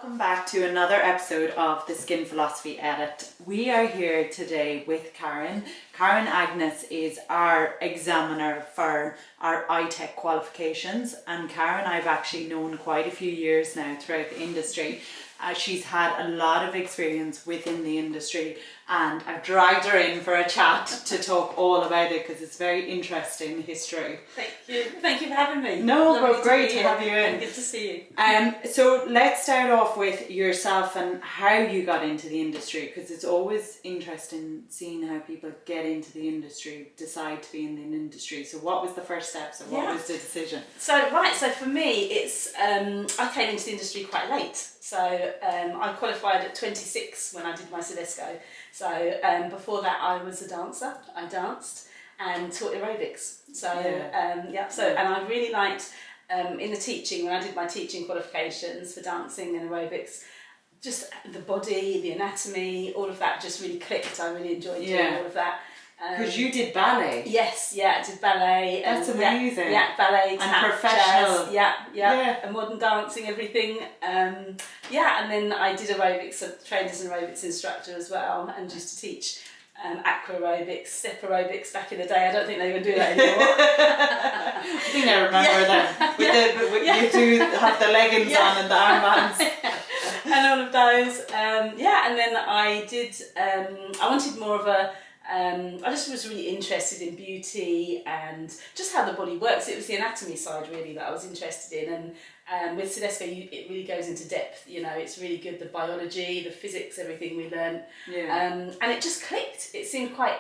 Welcome back to another episode of the Skin Philosophy Edit. We are here today with Karen. Karen Agnes is our examiner for our Itec qualifications, and Karen I've actually known quite a few years now throughout the industry. She's had a lot of experience within the industry, and I've dragged her in for a chat to talk all about it because it's very interesting history. Thank you for having me. No, but great to have you in. Good to see you. So let's start off with yourself and how you got into the industry, because it's always interesting seeing how people get into the industry, decide to be in the industry. So what was the first steps and what was the decision? So for me, it's I came into the industry quite late. So I qualified at 26 when I did my Cedesco. So before that I was a dancer. I danced and taught aerobics. And I really liked in the teaching, when I did my teaching qualifications for dancing and aerobics, just the body, the anatomy, all of that just really clicked. I really enjoyed doing all of that. Because you did ballet. Yes, I did ballet. That's amazing. Yeah, ballet, and professional. Jazz, and modern dancing, everything. And then I did aerobics, trained as an aerobics instructor as well, and used to teach aqua aerobics, step aerobics back in the day. I don't think they even do that anymore. I think I remember that. You do have the leggings on and the armbands. And all of those. And then I did, I wanted more of a, I just was really interested in beauty and just how the body works. It was the anatomy side really that I was interested in, and with Cedesco it really goes into depth. You know, it's really good, the biology, the physics, everything we learned. And it just clicked. It seemed quite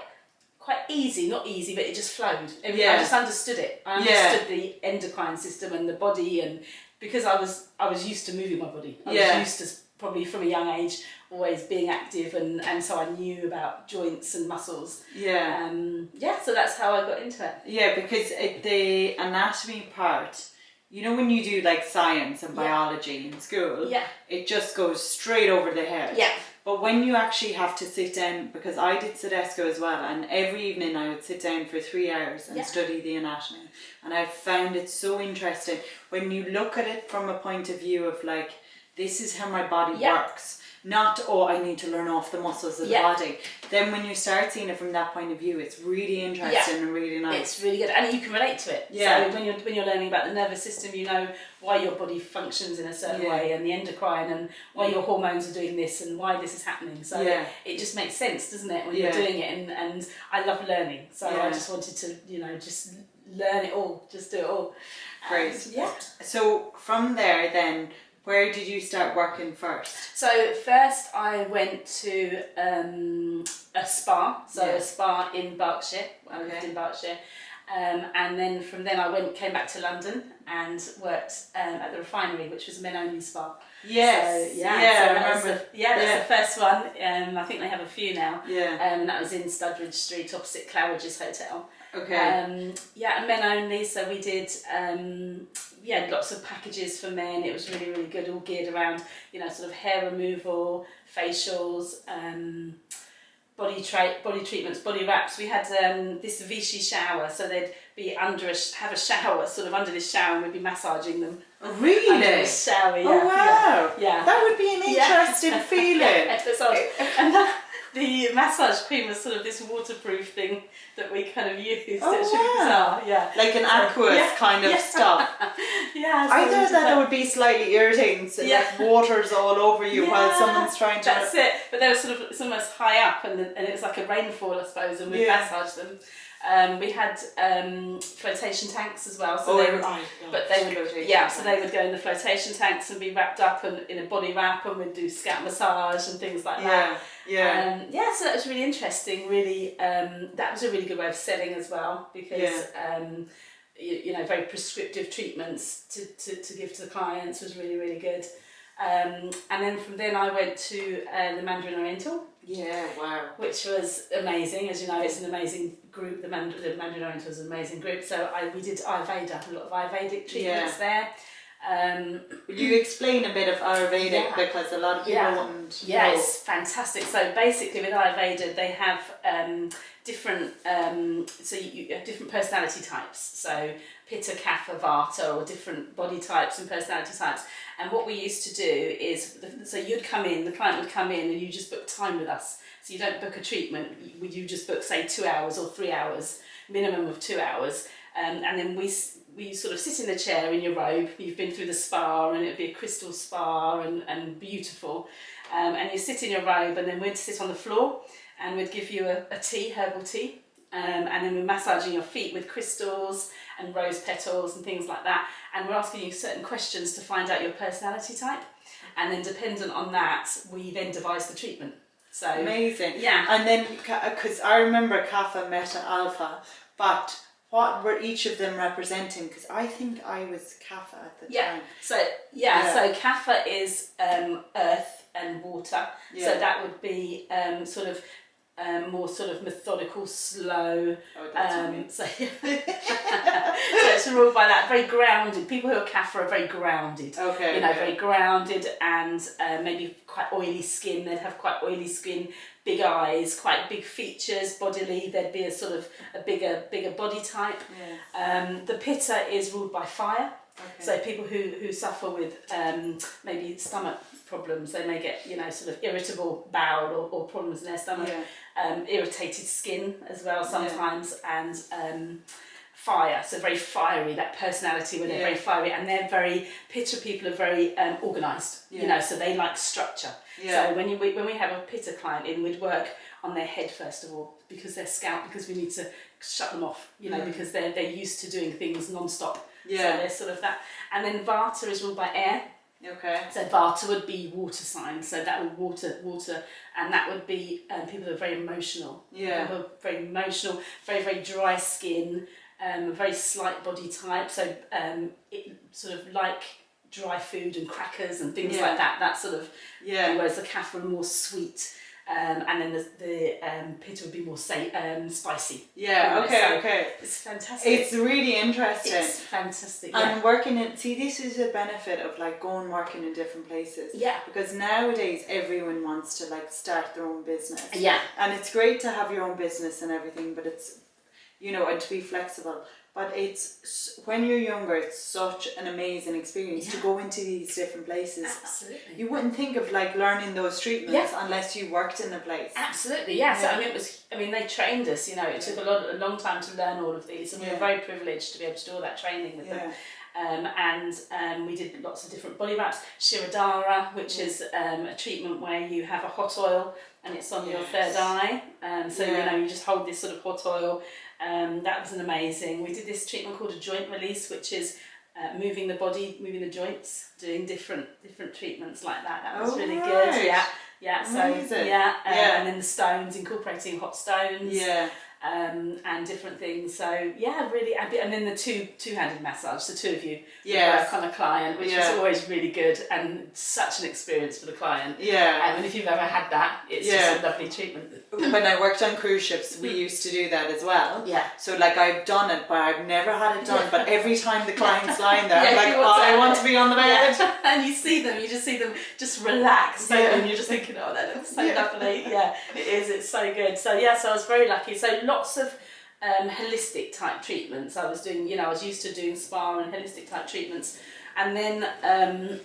easy, not easy, but it just flowed. I just understood it. I understood the endocrine system and the body, and because I was used to moving my body. I was used to, probably from a young age, always being active, and so I knew about joints and muscles. So that's how I got into it. Yeah, because the anatomy part, you know, when you do like science and biology in school, it just goes straight over the head. But when you actually have to sit down, because I did Cedesco as well, and every evening I would sit down for 3 hours and study the anatomy, and I found it so interesting when you look at it from a point of view of like, this is how my body works. Not, I need to learn off the muscles of the body. Then when you start seeing it from that point of view, it's really interesting and really nice. It's really good, and you can relate to it. So when you're learning about the nervous system, you know why your body functions in a certain way, and the endocrine, and why your hormones are doing this, and why this is happening. So it just makes sense, doesn't it, when you're doing it? And I love learning, so I just wanted to, just learn it all, just do it all. Great. So from there, then, where did you start working first? So first I went to a spa, a spa in Berkshire. I lived in Berkshire, and then from then I came back to London and worked at the Refinery, which was a men-only spa. Yes, so I remember. That's the first one. I think they have a few now. And that was in Studbridge Street, opposite Claridge's Hotel. Okay. And men only. So we did. Lots of packages for men. It was really, really good, all geared around, sort of hair removal, facials, body treatments, body wraps. We had this Vichy shower, so they'd be have a shower, sort of under this shower, and we'd be massaging them. Really? Under this shower, Oh wow! That would be an interesting feeling. And the massage cream was sort of this waterproof thing that we kind of used. Oh, it's really bizarre, like an aqueous kind of stuff. I thought that would be slightly irritating, so like water's all over you while someone's trying to... That's it, but they were sort of, it's almost high up, and it was like a rainfall, I suppose, and we'd massage them. We had flotation tanks as well, so they would go in the flotation tanks and be wrapped up in a body wrap, and we'd do scalp massage and things like that. So that was really interesting. Really, that was a really good way of selling as well, because very prescriptive treatments to give to the clients was really, really good. And then from then I went to the Mandarin Oriental. Which was amazing. As you know, it's an amazing group. The Mandarin Oriental is an amazing group. So we did Ayurveda, a lot of Ayurvedic treatments there. Will you explain a bit of Ayurvedic, because a lot of people wouldn't know. It's fantastic. So basically with Ayurveda they have different different personality types. So Pitta, Kapha, Vata, or different body types and personality types. And what we used to do is, so you'd come in, the client would come in and you just book time with us. So you don't book a treatment, you just book say 2 hours or 3 hours, minimum of 2 hours. And then we sort of sit in the chair in your robe. You've been through the spa, and it'd be a crystal spa and beautiful. And you sit in your robe, and then we'd sit on the floor and we'd give you a tea, herbal tea. And then we're massaging your feet with crystals and rose petals and things like that. And we're asking you certain questions to find out your personality type. And then dependent on that, we then devise the treatment. So amazing. Yeah. And then, because I remember Kapha, Meta, Alpha, but what were each of them representing? Because I think I was Kapha at the time. So Kapha is earth and water. Yeah. So that would be more sort of methodical, slow. Oh, that's so it's ruled by that. Very grounded. People who are Kapha are very grounded. Okay. Very grounded, and maybe quite oily skin. They'd have quite oily skin, big eyes, quite big features bodily. There'd be a sort of a bigger body type. Yeah. The Pitta is ruled by fire. Okay. So people who suffer with maybe stomach problems, they may get sort of irritable bowel or problems in their stomach. Yeah. Irritated skin as well sometimes, and fire. So very fiery, that personality where they're very fiery, and they're very Pitta people are very organised. So they like structure. Yeah. So when we have a Pitta client in, we'd work on their head first of all, because they're scalp, because we need to shut them off. Because they're used to doing things non-stop. Yeah. So they're sort of that. And then Vata is ruled by air. Okay. So Vata would be water signs. So that would water, and that would be people who are very emotional. Yeah. People who are very emotional, very, very dry skin, a very slight body type. So it sort of like dry food and crackers and things like that. That sort of. Yeah. Whereas the Kapha are more sweet. And then the Pitta would be more spicy. Yeah, okay. It's fantastic. It's really interesting. It's fantastic. And working in, this is a benefit of going working in different places. Yeah. Because nowadays everyone wants to start their own business. Yeah. And it's great to have your own business and everything, but it's, and to be flexible. But it's, when you're younger, it's such an amazing experience to go into these different places. Absolutely. You wouldn't think of learning those treatments unless you worked in a place. Absolutely, yeah. So they trained us. It took a long time to learn all of these, and we were very privileged to be able to do all that training with them. And we did lots of different body wraps. Shirodhara, which is a treatment where you have a hot oil and it's on your third eye. You just hold this sort of hot oil. That was amazing. We did this treatment called a joint release, which is moving the body, moving the joints, doing different treatments like that. That was really good. Yeah. Amazing. And then the stones, incorporating hot stones. Yeah. And different things. So really, and then the two-handed massage. So two of you work on a client, which is always really good and such an experience for the client. Yeah. And if you've ever had that, it's just a lovely treatment. When I worked on cruise ships, we used to do that as well. Yeah. So I've done it, but I've never had it done. But every time the client's lying there, I'm I want to be on the bed. Yeah. And you just see them just relax, and you're just thinking, oh, that looks so lovely. Yeah, it is. It's so good. So so I was very lucky. So lots of holistic type treatments. I was doing, I was used to doing spa and holistic type treatments. And then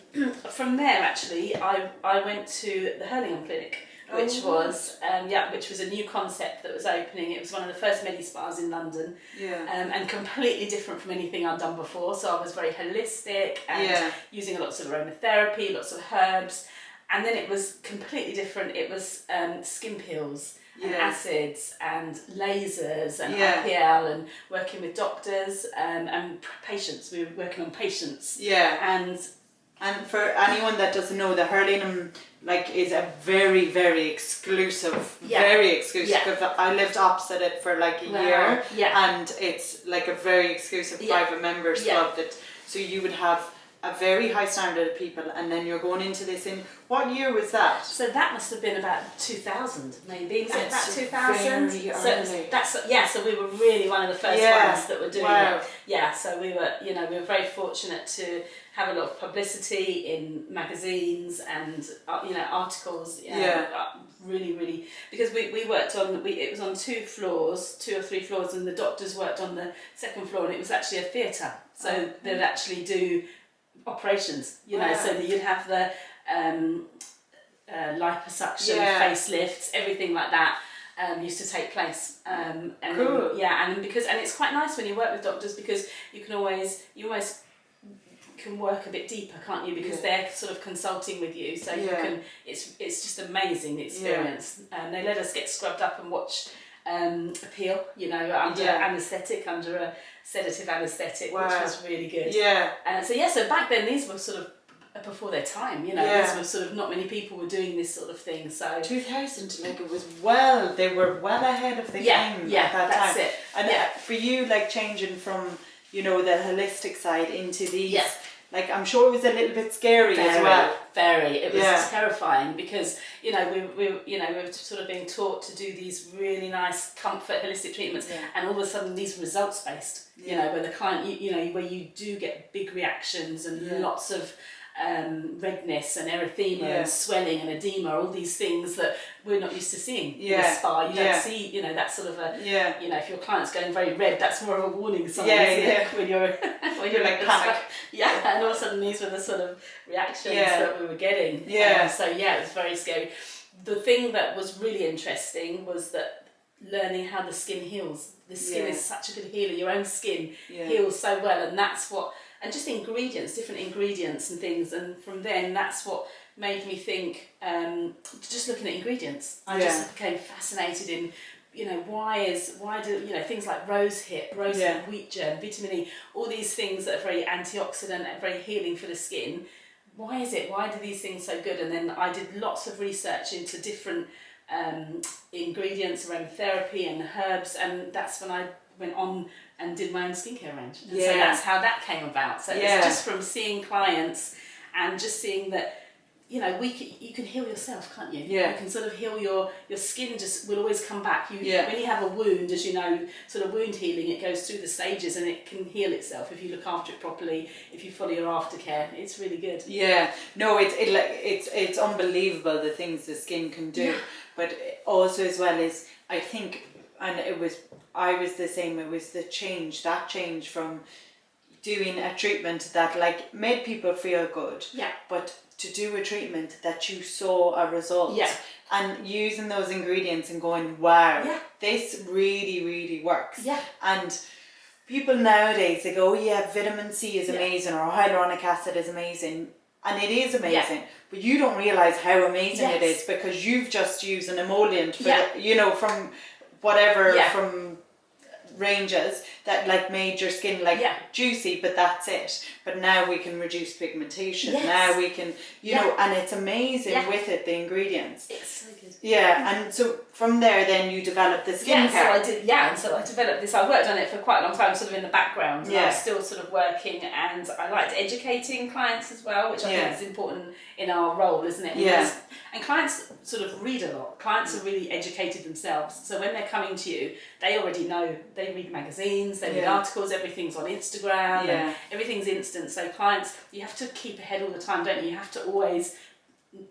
from there, actually, I went to the Hurlingham Clinic, which was a new concept that was opening. It was one of the first medi-spas in London, and completely different from anything I'd done before. So I was very holistic and using lots of aromatherapy, lots of herbs. And then it was completely different. It was skin peels and acids and lasers and IPL and working with doctors and patients. We were working on patients. Yeah. And for anyone that doesn't know, the Hurlingham is a very, very exclusive, because I lived opposite it for a year, and it's a very exclusive private members club so you would have a very high standard of people, and then you're going into this in, what year was that? So that must have been about 2000, maybe. Is it about 2000? Very early. So we were really one of the first ones that were doing it. Yeah, so we were, we were very fortunate to have a lot of publicity in magazines and articles. Really, because we worked on, it was on 2 or 3 floors, and the doctors worked on the 2nd floor, and it was actually a theatre, so they'd actually do operations, so that you'd have the liposuction, facelifts, everything like that used to take place. Cool. And it's quite nice when you work with doctors, because you always can work a bit deeper, can't you? Because they're sort of consulting with you, so you can. It's just amazing, the experience. They let us get scrubbed up and watch Appeal, under anaesthetic, under a sedative anaesthetic, which was really good. So back then these were sort of before their time, these were sort of, not many people were doing this sort of thing. So 2000, like, it was they were well ahead of the game at that that's time. it. And for you, like, changing from the holistic side into these, like, I'm sure it was a little bit scary as well. Very. It was terrifying, because we were sort of being taught to do these really nice comfort holistic treatments, and all of a sudden these results based. Where the client, where you do get big reactions and lots of redness and erythema and swelling and edema, all these things that we're not used to seeing in a spa. You don't see, that sort of a, if your client's going very red, that's more of a warning sign, isn't it? When you're like panic. And all of a sudden these were the sort of reactions that we were getting. So it was very scary. The thing that was really interesting was that learning how the skin heals. The skin is such a good healer. Your own skin heals so well, and that's what. And just ingredients, different ingredients and things, and from then that's what made me think. Just looking at ingredients, I just became fascinated in, why do things like rosehip, wheat germ, vitamin E, all these things that are very antioxidant and very healing for the skin. Why is it? Why do these things so good? And then I did lots of research into different ingredients, aromatherapy and herbs, and that's when I went on and did my own skincare range. And so that's how that came about. So it's just from seeing clients and just seeing that, you can heal yourself, can't you? You can sort of heal your skin, just will always come back. When you have a wound, as you know, sort of wound healing, it goes through the stages and it can heal itself if you look after it properly, if you follow your aftercare. It's really good. No, it's unbelievable the things the skin can do. But also as well is, I think, and I was the same, it was that change from doing a treatment that, like, made people feel good, but to do a treatment that you saw a result, and using those ingredients and going, wow, this really, really works. And people nowadays, they go, vitamin C is amazing, or hyaluronic acid is amazing, and it is amazing, but you don't realise how amazing it is, because you've just used an emollient for from whatever, from ranges that, like, made your skin juicy, but that's it. But now we can reduce pigmentation. Now we can, and it's amazing with it, the ingredients. It's so good. And so from there, then you developed the skincare. So I developed this. I worked on it for quite a long time, sort of in the background. And I was still sort of working, and I liked educating clients as well, which I think is important in our role, isn't it? And clients sort of read a lot. Clients are really educated themselves. So when they're coming to you, they already know. They read magazines, they read articles, everything's on Instagram, and everything's instant. So clients, you have to keep ahead all the time, don't you? You have to always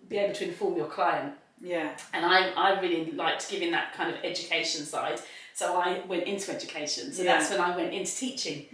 be able to inform your client. And I really liked giving that kind of education side. So I went into education. So that's when I went into teaching.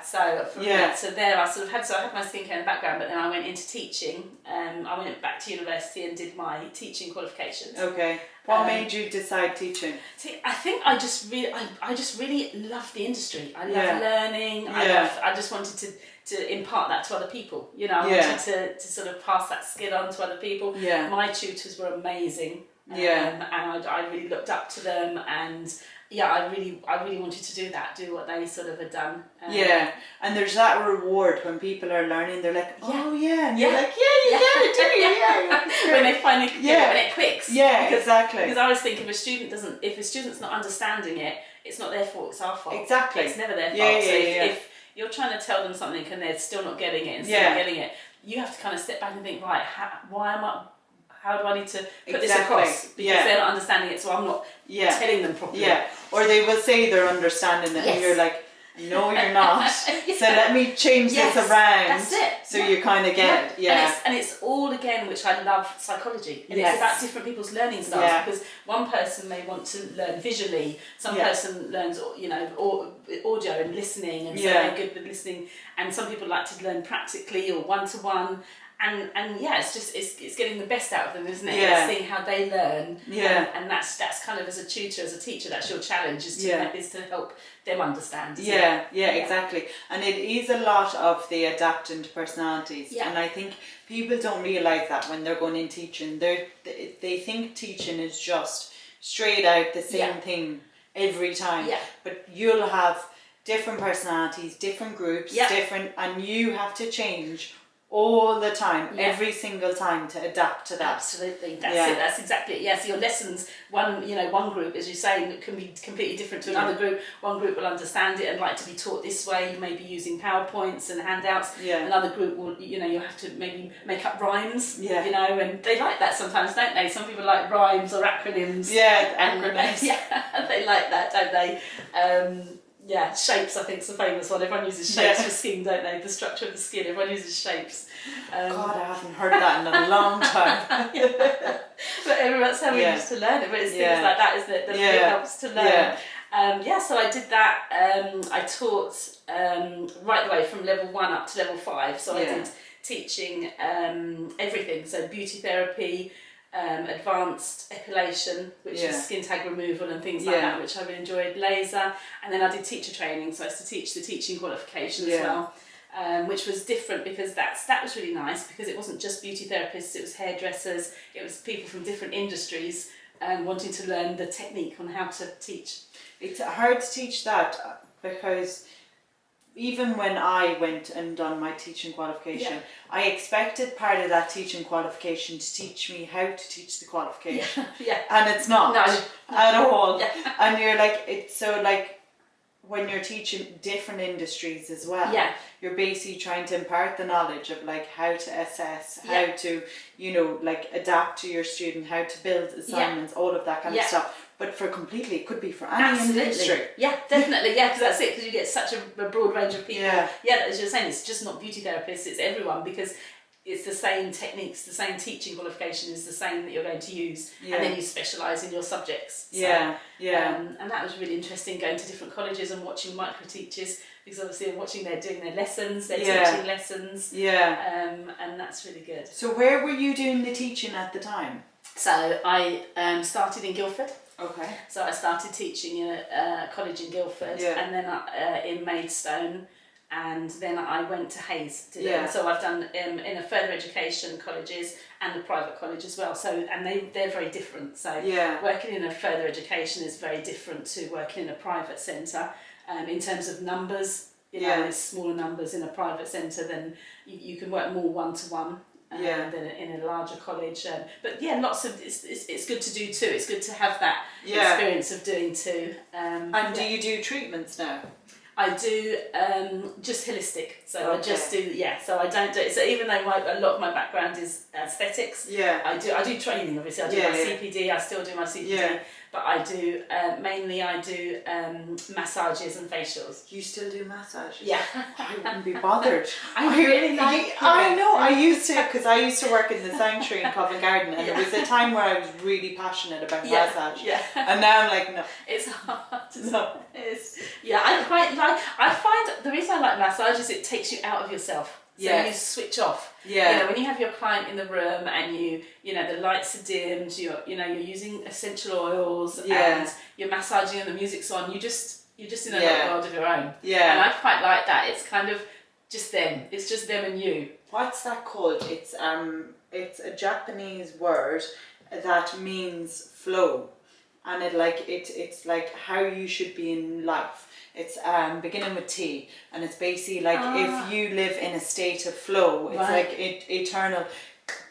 So from that, so there I sort of had, I had my skincare in the background, but then I went into teaching. I went back to university and did my teaching qualifications. Okay. What made you decide teaching? See, I think I just really loved the industry. I love learning. I just wanted to impart that to other people. I wanted to sort of pass that skill on to other people. My tutors were amazing. And I really looked up to them, and I really wanted to do what they sort of had done. And there's that reward when people are learning. They're like, oh and you're like, you get it, do you? When they finally get it, when it clicks. Exactly. Because I always think if a student's not understanding it, it's not their fault, it's our fault. Exactly. It's never their fault. If you're trying to tell them something and they're still not getting it and still not getting it, you have to kind of step back and think, right, how do I need to put this across? Because they're not understanding it, so I'm not telling them properly. Or they will say they're understanding it, and you're like, no, you're not. Yeah. So let me change this around. That's it. So you kind of get it. Yeah. And it's all, again, which I love, psychology. And it's about different people's learning styles, because one person may want to learn visually, some person learns, you know, audio and listening, and so they're good with listening, and some people like to learn practically or one-to-one. And yeah, it's just it's getting the best out of them, isn't it? Yeah. It's seeing how they learn. Yeah. And that's kind of, as a tutor, as a teacher, that's your challenge, is to help them understand. Yeah, exactly. And it is a lot of the adapting to personalities. Yeah. And I think people don't realise that when they're going in teaching. They think teaching is just straight out the same thing every time. Yeah. But you'll have different personalities, different groups, different, and you have to change all the time, every single time, to adapt to that. Absolutely, that's it. That's exactly it. Yeah, so your lessons, one group, as you say, can be completely different to another group. One group will understand it and like to be taught this way. You may be using PowerPoints and handouts. Yeah. Another group will, you have to maybe make up rhymes. Yeah. And they like that sometimes, don't they? Some people like rhymes or acronyms. Yeah, acronyms. Yeah, they like that, don't they? Shapes, I think, is a famous one. Everyone uses shapes for skin, don't they? The structure of the skin, everyone uses shapes. God, I haven't heard that in a long time. But that's how we used to learn it. But it's things like that, isn't it, that really helps to learn. So I did that. I taught right the way from level 1 up to level 5. So I did teaching everything. So beauty therapy, advanced epilation, which is skin tag removal and things like that, which I really enjoyed, laser, and then I did teacher training, so I used to teach the teaching qualification as well, which was different, because that was really nice, because it wasn't just beauty therapists, it was hairdressers, it was people from different industries wanting to learn the technique on how to teach. It's hard to teach that, because even when I went and done my teaching qualification, I expected part of that teaching qualification to teach me how to teach the qualification. And it's not at all. And you're like, it's so like, when you're teaching different industries as well, you're basically trying to impart the knowledge of like how to assess, how to, like adapt to your student, how to build assignments, all of that kind of stuff. But it could be for any industry. Yeah, definitely. Yeah, because that's it. Because you get such a broad range of people. Yeah, as you're saying, it's just not beauty therapists. It's everyone, because it's the same techniques, the same teaching qualification is the same that you're going to use, and then you specialise in your subjects. So, and that was really interesting, going to different colleges and watching micro teachers, because obviously I'm watching they're doing their lessons, they're teaching lessons. And that's really good. So where were you doing the teaching at the time? So I started in Guildford. Okay. So I started teaching in a college in Guildford, and then in Maidstone, and then I went to Hayes to do. So I've done in a further education colleges and a private college as well. So they're very different. So working in a further education is very different to working in a private centre. In terms of numbers, there's smaller numbers in a private centre, then you can work more one-to-one. Than in a larger college, but lots of it's good to do too. It's good to have that experience of doing two. And do you do treatments now? I do just holistic, so I just do so I don't do. So even though a lot of my background is aesthetics, I do training. Obviously, I do my CPD. I still do my CPD, but I do mainly massages and facials. You still do massages? Yeah, I wouldn't be bothered. I really like. I know. I used to work in the sanctuary in Covent Garden, and there was a time where I was really passionate about massage. And now I'm like, no, it's hard. No, I quite like. I find the reason I like massage is it takes you out of yourself. So you switch off. When you have your client in the room and the lights are dimmed, you're using essential oils and you're massaging and the music's on, you're just in a little world of your own. And I quite like that. It's kind of just them. It's just them and you. What's that called? It's a Japanese word that means flow, and it's like how you should be in life. It's beginning with T, and it's basically like if you live in a state of flow, it's like eternal.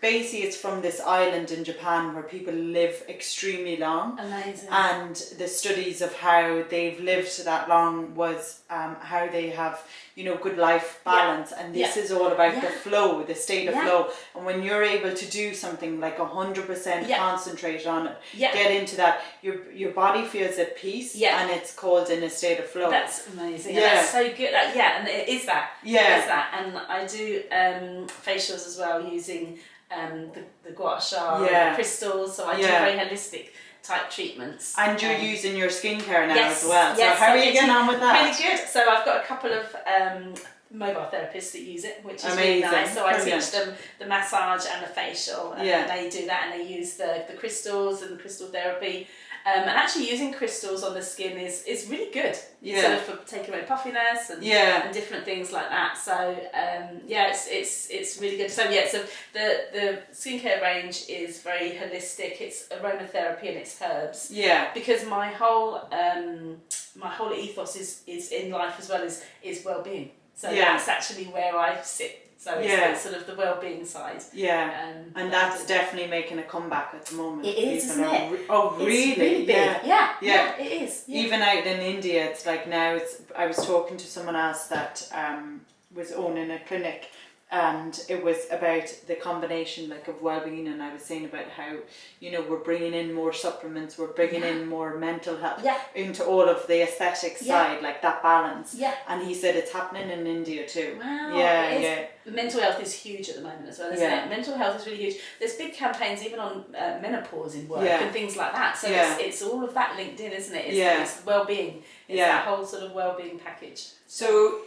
basically it's from this island in Japan where people live extremely long. Amazing. And the studies of how they've lived that long was how they have, you know, good life balance. And this is all about the flow, the state of flow. And when you're able to do something like 100% concentrate on it, get into that, your body feels at peace and it's called in a state of flow. That's amazing. Yeah. That's so good. And it is that. Yeah. It is that. And I do facials as well using the gua sha, the crystals. So I do very holistic type treatments. And you're using your skincare now as well. So how are you getting on with that? Really good. So I've got a couple of mobile therapists that use it, which is really nice. So I teach them the massage and the facial, and they do that, and they use the crystals and crystal therapy. And actually using crystals on the skin is really good. Sort of for taking away puffiness and different things like that. So it's really good. So so the skincare range is very holistic. It's aromatherapy and it's herbs. Yeah. Because my whole ethos is in life as well is well-being. So that's actually where I sit. So it's sort of the well-being side. Yeah, and that's definitely making a comeback at the moment. It is, isn't it? Really? It's really big. Yeah, it is. Yeah. Even out in India, it's like now. I was talking to someone else that was owning a clinic, and it was about the combination like of well-being, and I was saying about how, you know, we're bringing in more supplements, we're bringing in more mental health into all of the aesthetic side, like that balance. Yeah. And he said it's happening in India too. Wow. Yeah. Mental health is huge at the moment as well, isn't it? Mental health is really huge. There's big campaigns even on menopause in work and things like that. So it's all of that linked in, isn't it? It's well-being. It's that whole sort of well-being package. So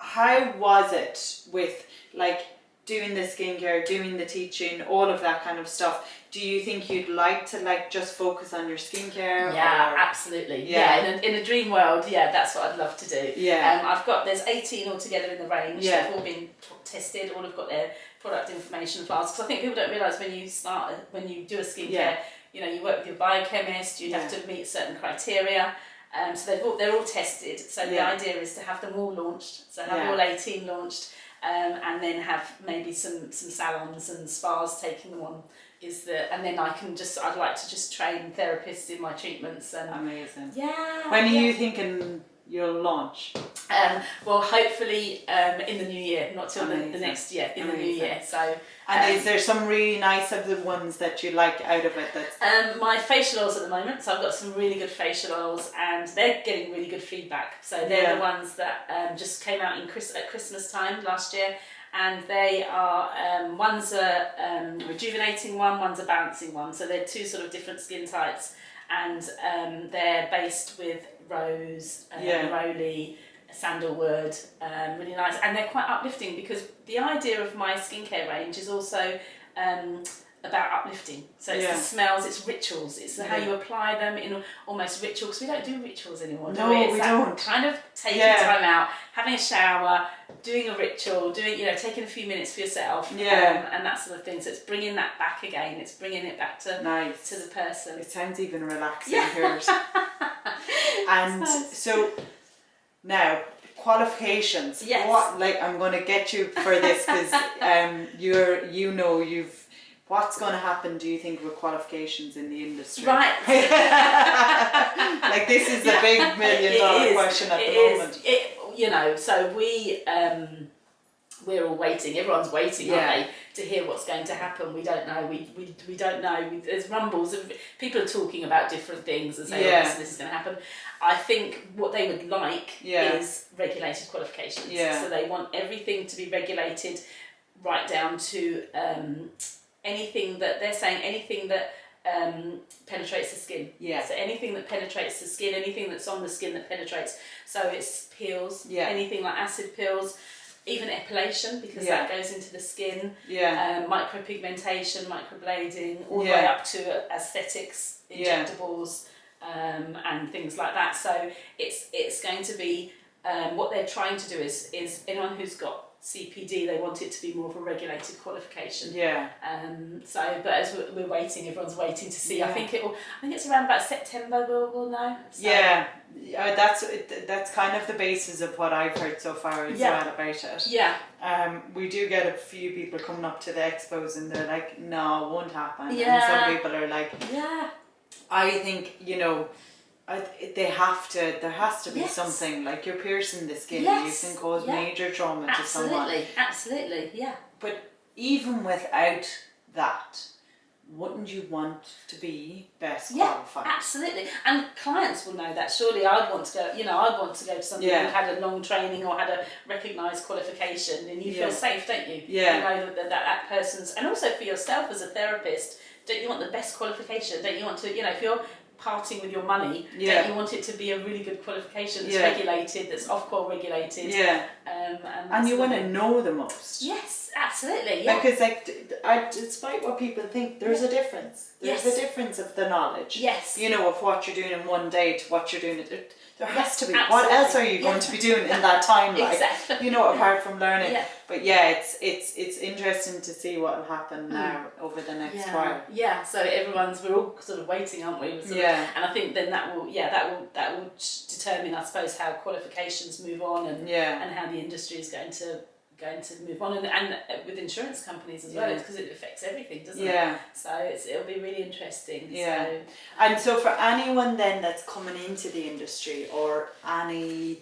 how was it with like doing the skincare, doing the teaching, all of that kind of stuff? Do you think you'd like to like just focus on your skincare? Yeah, absolutely. Yeah, in a dream world, that's what I'd love to do. Yeah. There's 18 altogether in the range. Yeah. They've all been tested. All have got their product information files. Because I think people don't realise when you do a skincare, you know, you work with your biochemist. You have to meet certain criteria. So they're all tested. So the idea is to have them all launched. So have all 18 launched, and then have maybe some salons and spas taking them on. And then I'd like to just train therapists in my treatments. And amazing. Yeah. When are you thinking you'll launch? Well, hopefully in the new year, not till the next year, in the new year. So. And is there some really nice of the ones that you like out of it? That's my facial oils at the moment. So I've got some really good facial oils, and they're getting really good feedback. So they're the ones that just came out at Christmas time last year, and they are one's a rejuvenating one, one's a balancing one. So they're two sort of different skin types, and they're based with rose, neroli, sandalwood, really nice, and they're quite uplifting because the idea of my skincare range is also about uplifting. So it's the smells, it's rituals, it's how you apply them in almost ritual, because we don't do rituals anymore, do we? It's we don't. Kind of taking time out, having a shower, doing a ritual, taking a few minutes for yourself, and that sort of thing. So it's bringing that back again. It's bringing it back to the person. It sounds even relaxing here. And so now qualifications. Yes. I'm going to get you for this because what's going to happen, do you think, with qualifications in the industry? Right. Like this is a big $1 million question at the moment. So we're all waiting. Everyone's waiting, aren't they, to hear what's going to happen. We don't know. We don't know. There's rumbles of people are talking about different things and saying, this is going to happen. I think what they would like is regulated qualifications. Yeah. So they want everything to be regulated right down to anything that penetrates the skin. Yeah. So anything that penetrates the skin, anything that's on the skin that penetrates. So it's peels, anything like acid peels, even epilation, because that goes into the skin. Yeah. Micropigmentation, microblading, all the way up to aesthetics, injectables, and things like that. So it's going to be what they're trying to do is anyone who's got CPD, they want it to be more of a regulated qualification. Yeah. But as we're waiting, everyone's waiting to see. I think it's around about September we'll know. So. Yeah, that's kind of the basis of what I've heard so far as well about it. Yeah. We do get a few people coming up to the expos and they're like, no, it won't happen. Yeah. And some people are like, yeah. I think, there has to be something, like you're piercing the skin, you can cause major trauma to someone. Absolutely, yeah. But even without that, wouldn't you want to be best qualified? Yeah, absolutely. And clients will know that. Surely I'd want to go, I'd want to go to somebody who had a long training or had a recognised qualification, and you feel safe, don't you? Yeah. You know that person's, and also for yourself as a therapist, don't you want the best qualification? Don't you want to, if you're parting with your money, don't you want it to be a really good qualification that's regulated, that's Ofqual regulated? Yeah. And you want to know the most. Yes, absolutely. Yeah. Because despite what people think, there's a difference. There's a difference of the knowledge. Yes. Of what you're doing in one day to what you're doing. There has to be. Absolutely. What else are you going to be doing in that time? Exactly. Apart from learning. Yeah. But it's interesting to see what will happen now over the next while. Yeah. So we're all sort of waiting, aren't we? And I think then that will determine, I suppose, how qualifications move on and how the industry is going to move on, and with insurance companies as well, because it affects everything, doesn't it? So it'll be really interesting. Yeah. So. And so for anyone then that's coming into the industry, or any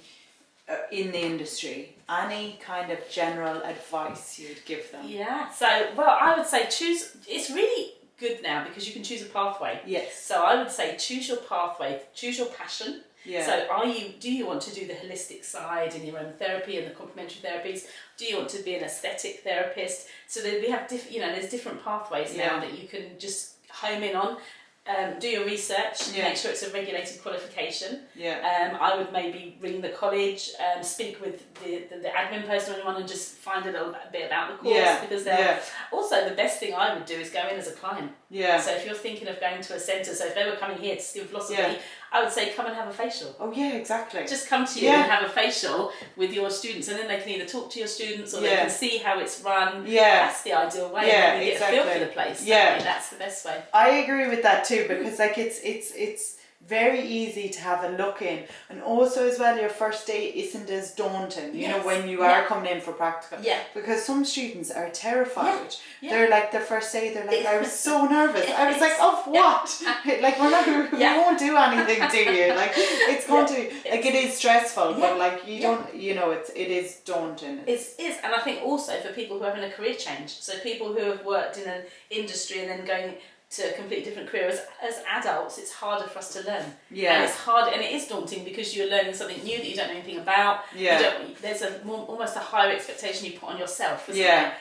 in the industry, any kind of general advice you'd give them? Yeah. So I would say it's really good now because you can choose a pathway. Yes. So I would say choose your pathway, choose your passion. Yeah. So do you want to do the holistic side in your own therapy and the complementary therapies? Do you want to be an aesthetic therapist? So we have there's different pathways now that you can just home in on. Do your research, make sure it's a regulated qualification. Yeah. I would maybe ring the college, speak with the admin person on your one, and just find a little bit about the course, because also the best thing I would do is go in as a client. Yeah. So if you're thinking of going to a centre, so if they were coming here to steal philosophy, I would say come and have a facial. Oh yeah, exactly. Just come to you and have a facial with your students, and then they can either talk to your students or they can see how it's run. Yeah. That's the ideal way. Yeah, and you get a feel for the place. Yeah. That's the best way. I agree with that too, because it's very easy to have a look in, and also as well your first day isn't as daunting, when you are coming in for practical, because some students are terrified. They're like, the first day they're like, I was so nervous. I was like, of what? Like we won't do anything to you, like it's going to, like, it is stressful, but like you don't, it is daunting. It is. And I think also for people who are having a career change, so people who have worked in an industry and then going to a completely different career, as adults, it's harder for us to learn. And it's hard, and it is daunting because you're learning something new that you don't know anything about. There's almost a higher expectation you put on yourself, isn't there?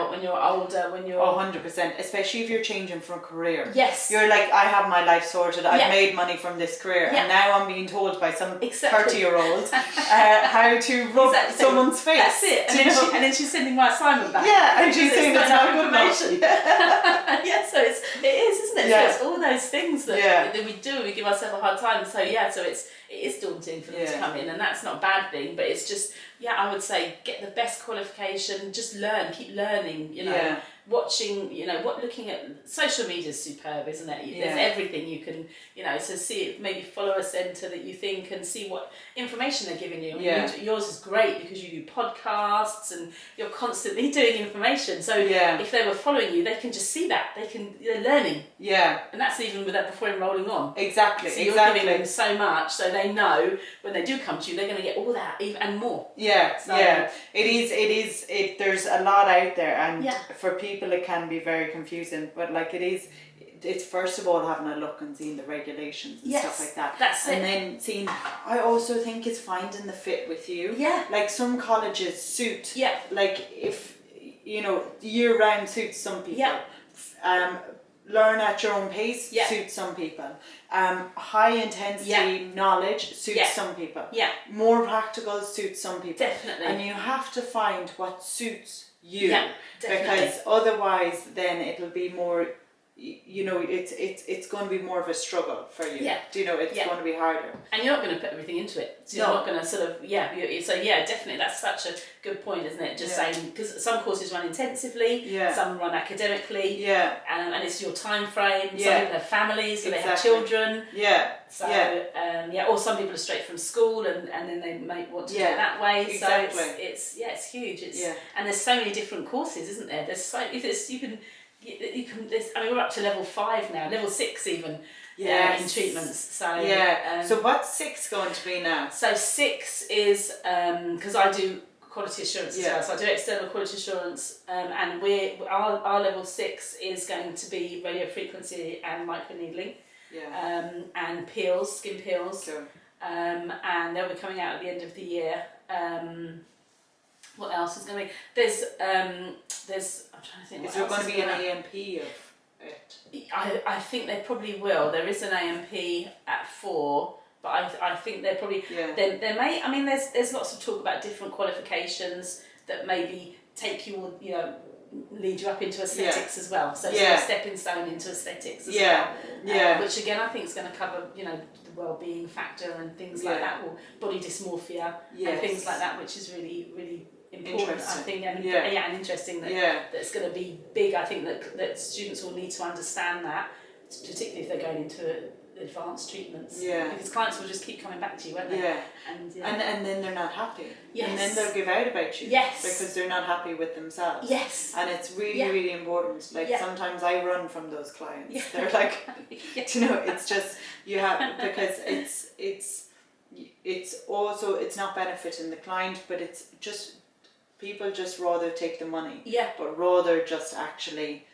When you're older, when you're 100%, especially if you're changing from career. Yes. You're like, I have my life sorted, I've made money from this career, and now I'm being told by some 30-year-old how to rub someone's face. That's it. And then she's sending my assignment back. Yeah, and she's saying it's not good enough. So it is, isn't it? Yeah. So it's all those things that we do, we give ourselves a hard time. So it is daunting for them to come in, and that's not a bad thing, but it's just, I would say get the best qualification, just keep learning, watching, looking at social media is superb, isn't it? There's everything you can, so see it, maybe follow a centre that you think and see what information they're giving you. Yours is great because you do podcasts and you're constantly doing information. So if they were following you, they can just see that. They're learning. Yeah. And that's even with that before enrolling on. Exactly. So you're giving them so much, so they know when they do come to you, they're going to get all that and more. It is. There's a lot out there, and for people it can be very confusing. But like it's first of all having a look and seeing the regulations and stuff like that. That's and then seeing. I also think it's finding the fit with you. Yeah. Like some colleges suit. Yeah. Like if year round suits some people. Yeah. Learn at your own pace suits some people. High intensity knowledge suits some people. Yeah. More practical suits some people. Definitely. And you have to find what suits you. Yeah, definitely. Because otherwise then it'll be more you know, it's going to be more of a struggle for you. Yeah. Do you know, it's going to be harder. And you're not going to put everything into it. So you're not going to sort of, so definitely, that's such a good point, isn't it? Just saying, because some courses run intensively, some run academically, and it's your time frame. Some people have families, so they have children. So, or some people are straight from school and then they might want to do it that way. Exactly. So it's huge. And there's so many different courses, isn't there? We're up to level 5 now, level 6 even, in treatments. So so what's 6 going to be now? So 6 is because I do quality assurance as well. So I do external quality assurance, and our level 6 is going to be radio frequency and microneedling, and peels, skin peels, and they'll be coming out at the end of the year. What else is going to be? There's I'm trying to think. Is there going to be an AMP of it? I think they probably will. There is an AMP at 4, but I think they're probably there may. I mean, there's lots of talk about different qualifications that maybe take you, or lead you up into aesthetics as well. So it's a stepping stone into aesthetics as well. Which again, I think is going to cover the well-being factor and things like that, or body dysmorphia and things like that, which is really, really important, I think, and and interesting that that's going to be big. I think that students will need to understand that, particularly if they're going into advanced treatments. Because clients will just keep coming back to you, won't they? And then they're not happy. And then they'll give out about you. Because they're not happy with themselves. And it's really, really important. Like sometimes I run from those clients. They're like, it's just you have, because it's also, it's not benefiting the client, but it's just people just rather take the money. But rather just actually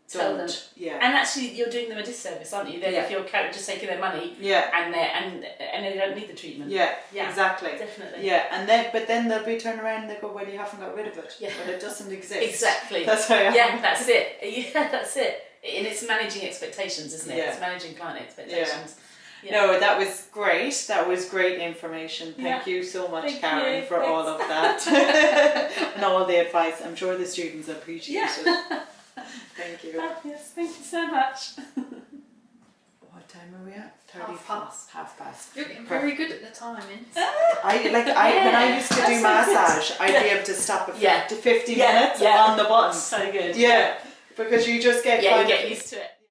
tell them. And actually, you're doing them a disservice, aren't you? Then if you're just taking their money, and they don't need the treatment. Exactly. Definitely. But then they'll be turned around and they go, well, you haven't got rid of it. Well, it doesn't exist. Exactly. That's how that's it. That's it. And it's managing expectations, isn't it? It's managing client expectations. No, that was great. That was great information. Thank you so much, Karen, for all of that and all the advice. I'm sure the students appreciate it. Thank you. Yes, thank you so much. What time are we at? 30 past. You're getting very good at the timings. When I used to do massage, I'd be able to stop at 50 minutes on the button. So good. Because you just get you get used to it.